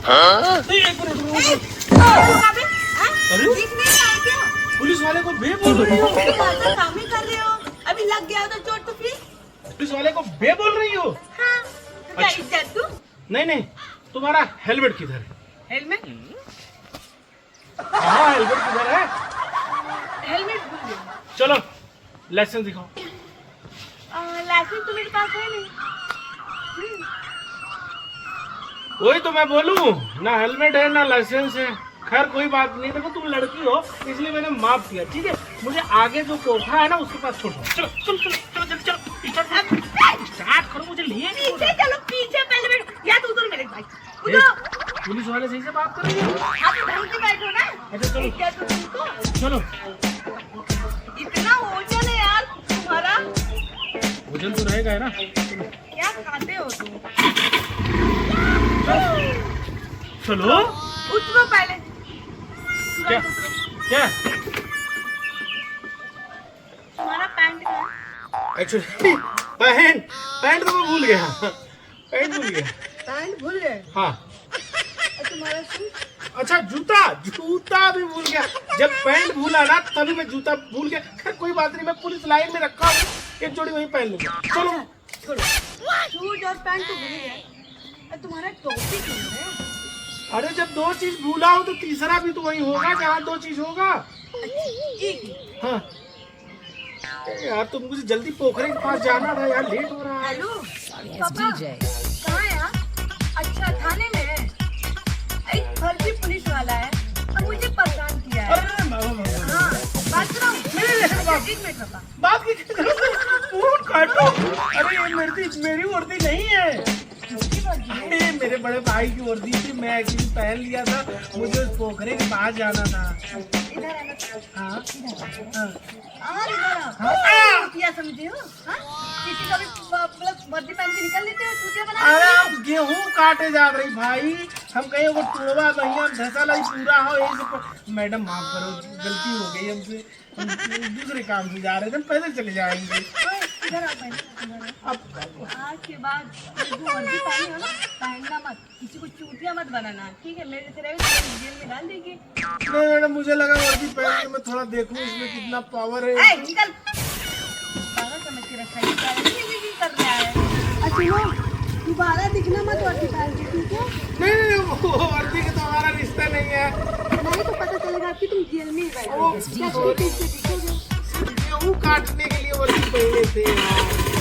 एक minute. Police वाले को बे बोल रही हो? काम ही कर रहे हो, अभी लग गया हो तो चोट तो फिर। पुलिस वाले को बे बोल रही हो? हाँ, तो क्या इज्जत दूं? नहीं नहीं, तुम्हारा हेलमेट किधर है? हेलमेट? हाँ, हेलमेट किधर है? हेलमेट भूल गई। चलो लाइसेंस दिखाओ। लाइसेंस तो मेरे पास है नहीं। वही तो मैं बोलूं, ना हेलमेट है ना लाइसेंस है। खैर कोई बात नहीं, देखो तुम लड़की हो इसलिए मैंने माफ किया, ठीक है। मुझे आगे जो कोठा है ना उसके पास छोड़ो। चलो चलो चलो चलो जल्दी चलो, स्टार्ट करो, मुझे लिए नहीं। पीछे चलो, पीछे पहले या तो उधर मेरे भाई उधर। पुलिस वाले सही से बात कर रही हो? हाँ तो ढंग से बैठो ना। अच्छा चलो इज्जत तो तुमको। चलो। इतना वजन है यार तुम्हारा। वजन तो रहेगा है ना। क्या खाते हो तुम? चलो उतरो पहले। क्या क्या तुम्हारा पैंट कहाँ है? एक्चुअली पैंट पैंट तो मैं भूल गया, पैंट भूल गया। पैंट भूल गए? हाँ। और तुम्हारा शूज? अच्छा जूता, जूता भी भूल गया। जब पैंट भूला ना तभी मैं जूता भूल गया। खैर कोई बात नहीं, मैं पुलिस लाइन में रखा हूँ, एक जोड़ी वहीं पहन लूंगा। चलो छोड़ो, शूज और पैंट तो भूल गए। और तुम्हारा टोपी क्यों है? अरे जब दो चीज भूला हो तो तीसरा भी तो वही होगा जहाँ दो चीज होगा। हाँ यार, तुम मुझे जल्दी पोखरे के पास जाना था यार, लेट हो रहा है। हेलो पापा, कहाँ है आप? अच्छा थाने में है। एक फर्जी पुलिस वाला है और मुझे परेशान किया है। अरे हाँ बात करो। एक मिनट पापा। बात की फोन काटो। अरे ये मेरी वर्दी नहीं है, ये मेरे बड़े भाई की वर्दी थी, मैं एक्चुअली पहन लिया था। मुझे उस पोखरे के पास जाना था। इधर आना। हाँ हाँ और इधर आओ। क्या समझे हो? हाँ? किसी का भी मतलब वर्दी पहन के निकल लेते हो, चूतिया बना अरे लेते हो। आप गेहूं काटे जा रही भाई, हम कहीं वो टोबा भैया धसल पूरा हो यही सब। मैडम माफ करो, गलती हो गई हमसे, हम दूसरे काम से जा रहे थे, पैदल चले जाएंगे। इधर आओ पहले। अब आज के बाद जो वर्दी पहनी हो ना, पहनना मत, किसी को चूतिया मत बनाना, ठीक है? मेरे से रहेगा तो जेल में डाल देगी। नहीं मैडम, मुझे लगा वर्दी पहन के मैं थोड़ा देखूं इसमें कितना पावर है। निकल। पागल समझ के रखा है, क्या नहीं कर रहा है। अच्छा दोबारा दिखना मत वर्दी पहन के, ठीक है? नहीं वो वर्दी का तो हमारा रिश्ता नहीं है। नहीं तो पता चलेगा कि तुम जेल में ही बैठोगे। गेहूं काटने के लिए वर्दी पहने थे यार।